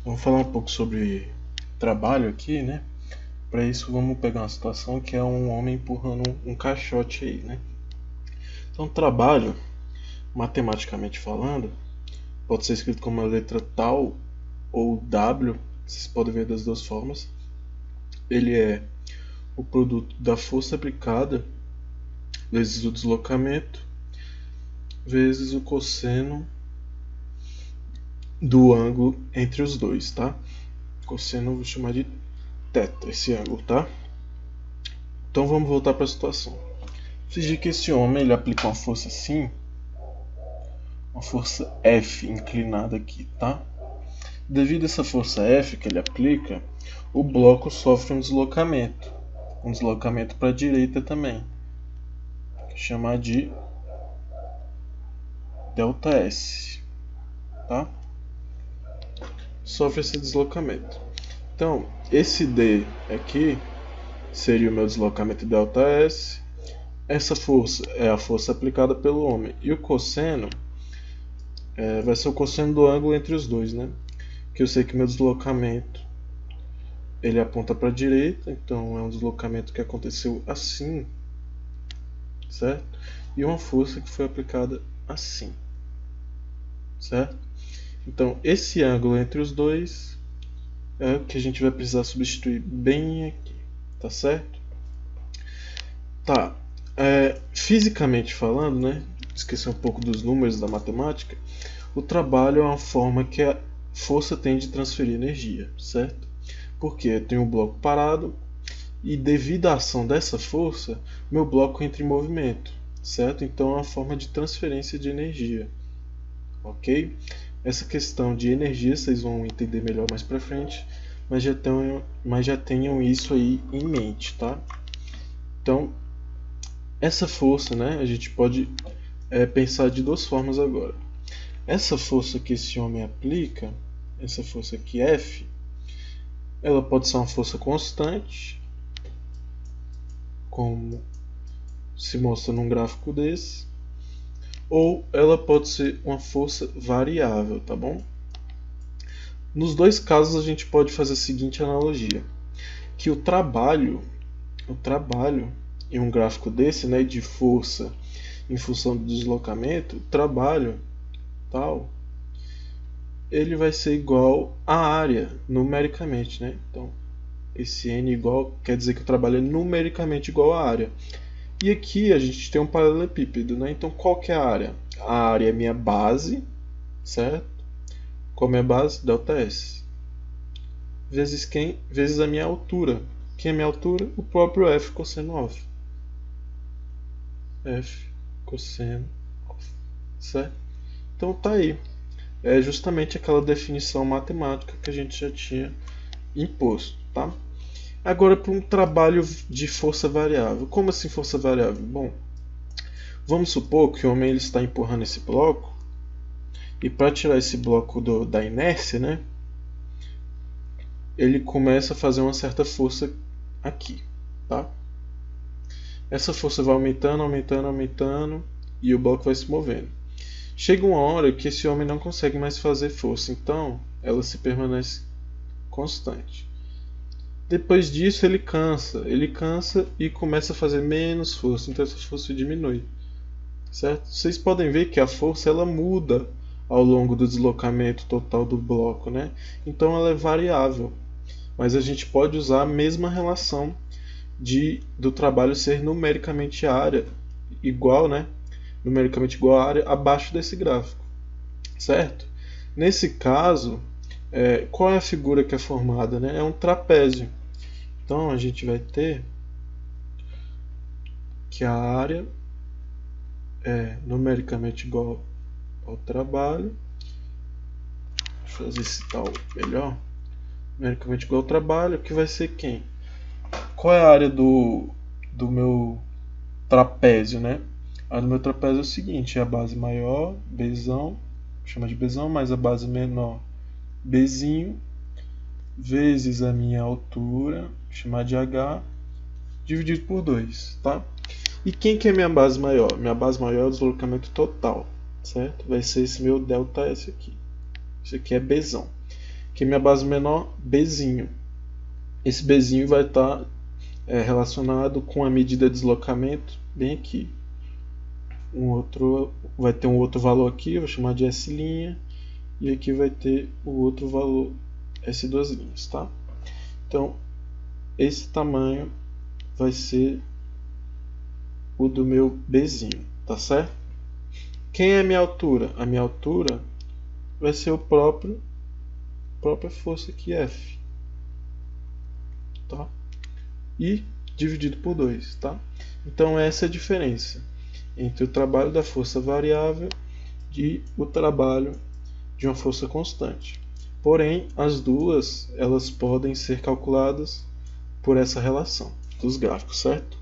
Vamos falar um pouco sobre trabalho aqui, né? Para isso, vamos pegar uma situação que é um homem empurrando um caixote aí, né? Então, trabalho, matematicamente falando, pode ser escrito como a letra tal ou W, vocês podem ver das duas formas. Ele é o produto da força aplicada vezes o deslocamento vezes o cosseno do ângulo entre os dois, tá? Cosseno eu vou chamar de θ, esse ângulo, tá? Então vamos voltar para a situação. Fingir que esse homem ele aplica uma força assim, uma força F inclinada aqui, tá? Devido a essa força F que ele aplica, o bloco sofre um deslocamento para a direita também, chamar de ΔS, tá? Sofre esse deslocamento. Então, esse D aqui seria o meu deslocamento ΔS. Essa força é a força aplicada pelo homem. E o cosseno vai ser o cosseno do ângulo entre os dois, né? Que eu sei que meu deslocamento ele aponta para a direita, então é um deslocamento que aconteceu assim, certo? E uma força que foi aplicada assim, certo? Então esse ângulo entre os dois é o que a gente vai precisar substituir bem aqui, tá certo? Tá. Fisicamente falando, né? Esqueci um pouco dos números da matemática. O trabalho é uma forma que a força tem de transferir energia, certo? Porque eu tenho um bloco parado e devido à ação dessa força, meu bloco entra em movimento, certo? Então é uma forma de transferência de energia, ok? Essa questão de energia vocês vão entender melhor mais pra frente, mas já tenham isso aí em mente, tá? Então, essa força, né, a gente pode pensar de duas formas agora. Essa força que esse homem aplica, essa força aqui F, ela pode ser uma força constante, como se mostra num gráfico desse, ou ela pode ser uma força variável, tá bom? Nos dois casos a gente pode fazer a seguinte analogia, que o trabalho em um gráfico desse, né, de força em função do deslocamento, o trabalho tal, ele vai ser igual à área numericamente, né? Então, esse n igual quer dizer que o trabalho é numericamente igual à área. E aqui a gente tem um paralelepípedo, né? Então, qual que é a área? A área é minha base, certo? Qual é a minha base? ΔS. Vezes quem? Vezes a minha altura. Quem é a minha altura? O próprio F cosseno of. F cosseno of. Certo? Então tá aí. É justamente aquela definição matemática que a gente já tinha imposto, tá? Agora para um trabalho de força variável. Como assim força variável? Bom, vamos supor que o homem ele está empurrando esse bloco e para tirar esse bloco da inércia, né, ele começa a fazer uma certa força aqui, tá? Essa força vai aumentando, aumentando, aumentando e o bloco vai se movendo. Chega uma hora que esse homem não consegue mais fazer força, então ela se permanece constante. Depois disso ele cansa e começa a fazer menos força, então essa força diminui, certo? Vocês podem ver que a força ela muda ao longo do deslocamento total do bloco, né? Então ela é variável, mas a gente pode usar a mesma relação do trabalho ser numericamente área igual, né? Numericamente igual à área abaixo desse gráfico, certo? Nesse caso, qual é a figura que é formada, né? É um trapézio. Então a gente vai ter que a área é numericamente igual ao trabalho. Deixa eu fazer esse tal melhor. Numericamente igual ao trabalho, que vai ser quem? Qual é a área do meu trapézio, né? A área do meu trapézio é o seguinte, é a base maior, Bzão, chama de Bzão, mais a base menor, Bzinho, vezes a minha altura, chamar de H, dividido por 2, tá? E quem que é minha base maior? Minha base maior é o deslocamento total, certo? Vai ser esse meu ΔS aqui. Isso aqui é Bzão. que minha base menor, Bzinho. Esse Bzinho vai estar relacionado com a medida de deslocamento bem aqui. Vai ter um outro valor aqui, eu vou chamar de S', e aqui vai ter o outro valor, S2', tá? Então, esse tamanho vai ser o do meu Bzinho, tá certo? Quem é a minha altura? A minha altura vai ser a própria força aqui, F. Tá? E dividido por 2, tá? Então essa é a diferença entre o trabalho da força variável e o trabalho de uma força constante. Porém, as duas elas podem ser calculadas por essa relação dos gráficos, certo?